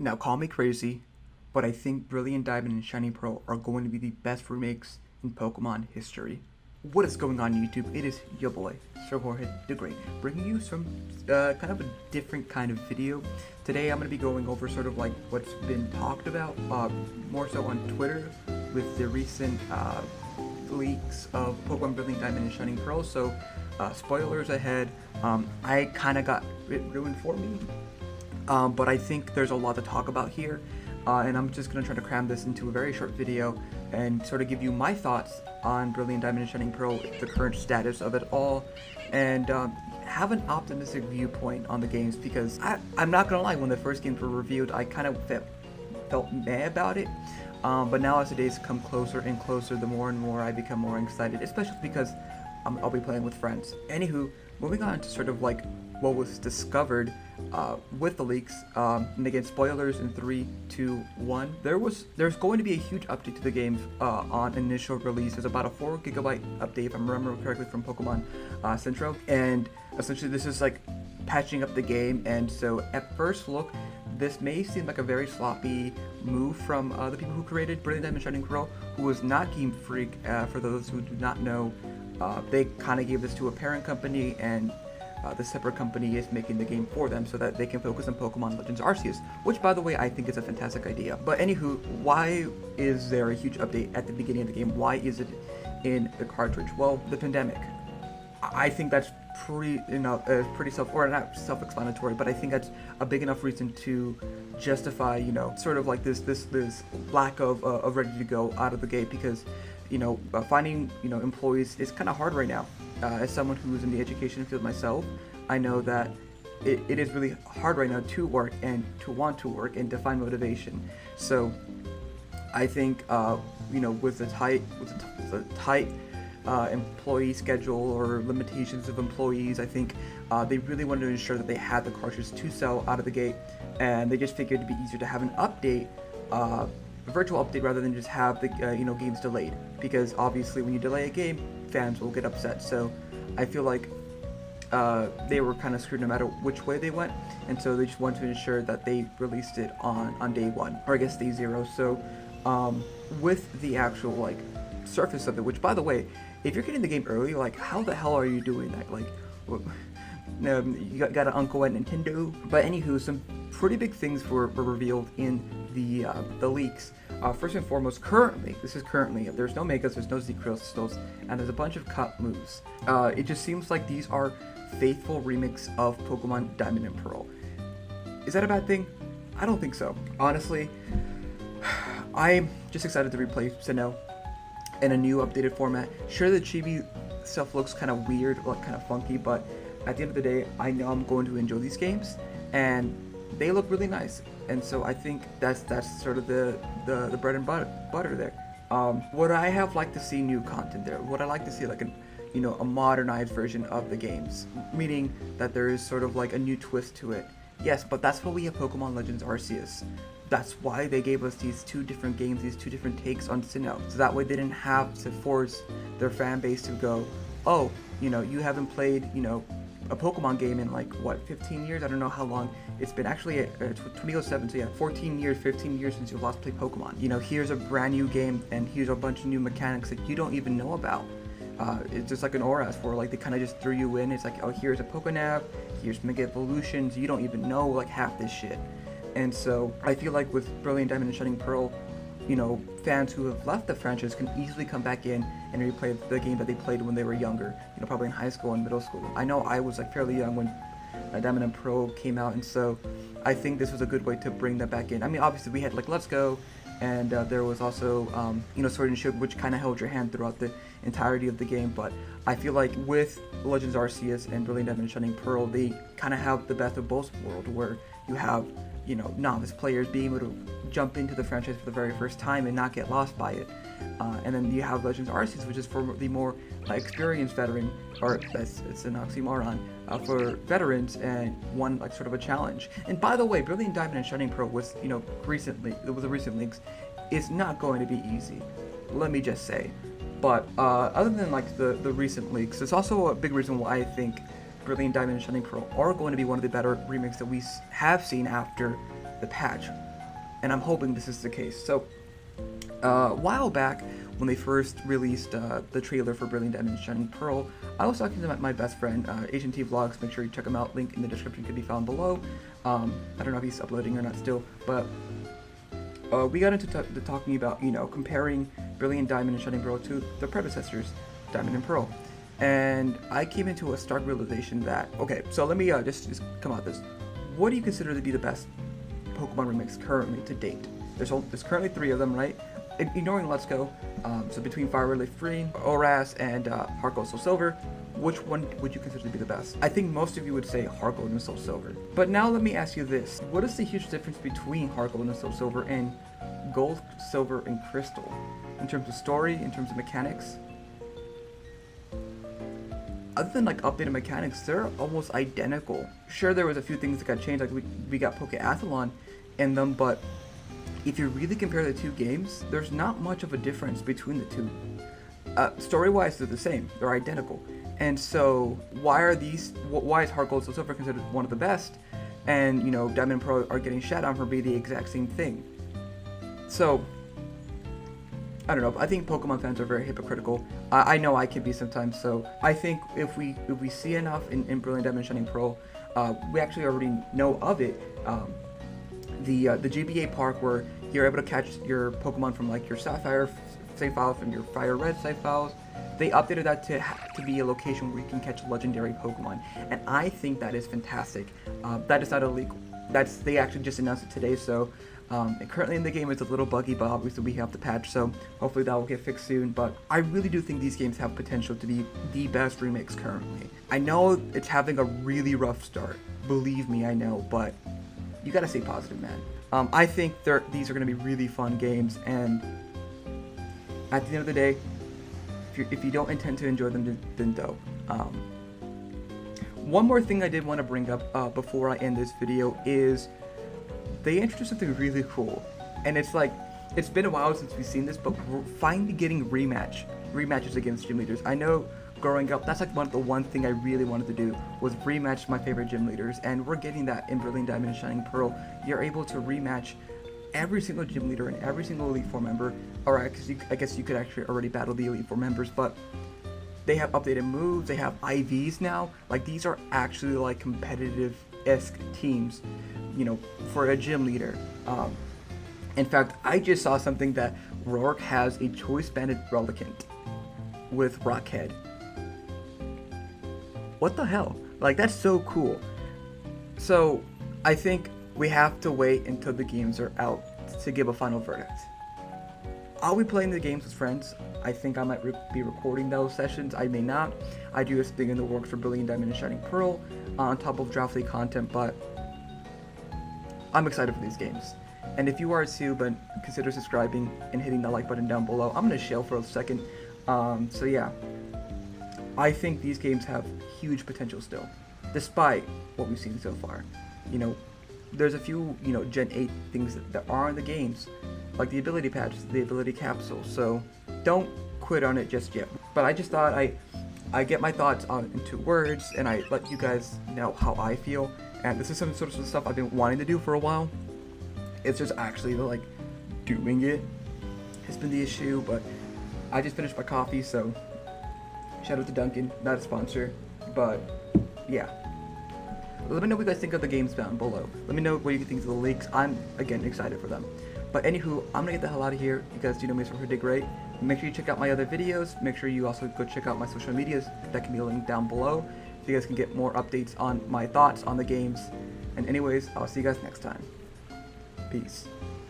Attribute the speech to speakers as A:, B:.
A: Now, call me crazy, but I think Brilliant Diamond and Shining Pearl are going to be the best remakes in Pokemon history. What is going on YouTube? It is your boy, Sir Jorge the Great, bringing you some kind of a different kind of video. Today I'm going to be going over sort of like what's been talked about, more so on Twitter with the recent leaks of Pokemon Brilliant Diamond and Shining Pearl. So spoilers ahead. I kind of got it ruined for me. But I think there's a lot to talk about here, and I'm just going to try to cram this into a very short video and sort of give you my thoughts on Brilliant Diamond and Shining Pearl, the current status of it all, and have an optimistic viewpoint on the games, because I'm not going to lie, when the first games were revealed, I kind of felt meh about it, but now as the days come closer and closer, the more and more I become more excited, especially because I'll be playing with friends. Anywho, moving on to sort of like what was discovered with the leaks, and again, spoilers in 3, 2, 1. There's going to be a huge update to the games on initial release. There's about a 4 GB update, if I remember correctly, from Pokemon Central, and essentially this is like patching up the game. And so at first look, this may seem like a very sloppy move from the people who created Brilliant Diamond Shining Pearl, who was not Game Freak. For those who do not know, they kind of gave this to a parent company, and the separate company is making the game for them so that they can focus on Pokemon Legends Arceus, which, by the way, I think is a fantastic idea. But anywho, why is there a huge update at the beginning of the game? Why is it in the cartridge? Well, the pandemic. I think that's pretty not self-explanatory, but I think that's a big enough reason to justify, sort of like this lack of ready to go out of the gate, because finding employees is kind of hard right now. As someone who's in the education field myself, I know that it is really hard right now to work and to want to work and to find motivation. So I think with the tight employee schedule or limitations of employees, I think they really wanted to ensure that they had the cartridges to sell out of the gate, and they just figured it'd be easier to have an update, a virtual update, rather than just have the games delayed, because obviously when you delay a game, fans will get upset. So I feel like they were kind of screwed no matter which way they went, and so they just wanted to ensure that they released it on day one, or I guess day 0. So with the actual like surface of it, which, by the way, if you're getting the game early, like, how the hell are you doing that? Like, you got an uncle at Nintendo. But anywho, some pretty big things were revealed in the leaks. First and foremost, this is currently, there's no Megas, there's no Z Crystals, and there's a bunch of cut moves. It just seems like these are faithful remakes of Pokemon Diamond and Pearl. Is that a bad thing? I don't think so. Honestly, I'm just excited to replay Sinnoh in a new updated format. Sure, the chibi stuff looks kind of weird, like kind of funky, but at the end of the day, I know I'm going to enjoy these games, and they look really nice. And so I think that's sort of the bread and butter there. Would I have liked to see new content there? Would I like to see like a modernized version of the games, meaning that there is sort of like a new twist to it? Yes, but that's why we have Pokemon Legends Arceus. That's why they gave us these 2 different games, these 2 different takes on Sinnoh, so that way they didn't have to force their fan base to go, oh, you haven't played, a Pokemon game in like, what, 15 years? I don't know how long it's been. Actually, 2007, so yeah, 15 years since you last played Pokemon. Here's a brand new game, and here's a bunch of new mechanics that you don't even know about. It's just like an ORAS, where like they kind of just threw you in. It's like, oh, here's a Pokénav, here's Mega Evolutions, you don't even know like half this shit. And so I feel like with Brilliant Diamond and Shining Pearl, fans who have left the franchise can easily come back in and replay the game that they played when they were younger, probably in high school and middle school. I know I was like fairly young when Diamond and Pearl came out, and so I think this was a good way to bring that back in. I mean, obviously we had like Let's Go, and there was also Sword and Shield, which kind of held your hand throughout the entirety of the game. But I feel like with Legends Arceus and Brilliant Diamond and Shining Pearl, they kind of have the best of both worlds, where you have novice players being able to jump into the franchise for the very first time and not get lost by it, and then you have Legends Arceus, which is for the more experienced veteran, or it's an oxymoron, for veterans, and one like sort of a challenge. And by the way, Brilliant Diamond and Shining Pearl was recently, it was a recent leaks. It's not going to be easy, let me just say. But other than like the recent leaks, there's also a big reason why I think Brilliant Diamond and Shining Pearl are going to be one of the better remakes that we have seen after the patch. and I'm hoping this is the case. So, a while back, when they first released the trailer for Brilliant Diamond and Shining Pearl, I was talking to my best friend, Agent T Vlogs. Make sure you check him out. Link in the description can be found below. I don't know if he's uploading or not still, but we got into talking about, you know, comparing Brilliant Diamond and Shining Pearl to the predecessors, Diamond and Pearl. And I came into a stark realization that, okay, so let me just come out this. What do you consider to be the best Pokemon remakes currently to date? There's currently 3 of them, right? Ignoring Let's Go, so between Fire Red Leaf Green, Oras, and Heart Gold Soul Silver, which one would you consider to be the best? I think most of you would say Heart Gold and Soul Silver. But now let me ask you this. What is the huge difference between Heart Gold and Soul Silver and Gold, Silver, and Crystal? In terms of story, in terms of mechanics? Other than like updated mechanics, they're almost identical. Sure, there was a few things that got changed, like we got Pokeathlon in them, but if you really compare the 2 games, there's not much of a difference between the 2. Story-wise, they're the same. They're identical. And so, why is Heart Gold Soul Silver considered one of the best? And, you know, Diamond and Pearl are getting shat on for being the exact same thing. So, I don't know. I think Pokemon fans are very hypocritical. I know I can be sometimes. So, I think if we see enough in Brilliant Diamond and Shining Pearl, we actually already know of it. The GBA park where you're able to catch your Pokemon from like your Sapphire save file, from your Fire Red save files. They updated that to be a location where you can catch legendary Pokemon, and I think that is fantastic. That is not illegal. They actually just announced it today, so currently in the game it's a little buggy, but obviously we have the patch, so hopefully that will get fixed soon. But I really do think these games have potential to be the best remakes currently. I know it's having a really rough start, believe me, I know, but you gotta stay positive, man. I think these are gonna be really fun games, and at the end of the day, if you don't intend to enjoy them, then don't. One more thing I did want to bring up before I end this video is they introduced something really cool, and it's like, it's been a while since we've seen this, but we're finally getting rematches against gym leaders. I know growing up, that's like one thing I really wanted to do was rematch my favorite gym leaders, and we're getting that in Brilliant Diamond and Shining Pearl. You're able to rematch every single gym leader and every single Elite Four member. Alright, I guess you could actually already battle the Elite Four members, but they have updated moves, they have IVs now. Like, these are actually like competitive-esque teams, you know, for a gym leader. In fact, I just saw something that Rourke has a Choice Banded Relicanth with Rockhead. What the hell? Like, that's so cool. So, I think we have to wait until the games are out to give a final verdict. I'll be playing the games with friends. I think I might be recording those sessions. I may not. I do have something in the works for Brilliant Diamond and Shining Pearl on top of Draft League content, but I'm excited for these games. And if you are too, but consider subscribing and hitting the like button down below. I'm going to chill for a second. So yeah, I think these games have huge potential still, despite what we've seen so far. You know, there's a few, you know, Gen 8 things that are in the games, like the ability patch, the ability capsule, so don't quit on it just yet. But I just thought I get my thoughts into words, and I let you guys know how I feel, and this is some sort of stuff I've been wanting to do for a while. It's just actually, like, doing it has been the issue, but I just finished my coffee, so shout out to Duncan, not a sponsor, but yeah. Let me know what you guys think of the games down below. Let me know what you think of the leaks. I'm, again, excited for them. But anywho, I'm gonna get the hell out of here. You guys do know me, so Jorge great. Make sure you check out my other videos. Make sure you also go check out my social medias. That can be linked down below, so you guys can get more updates on my thoughts on the games. And anyways, I'll see you guys next time. Peace.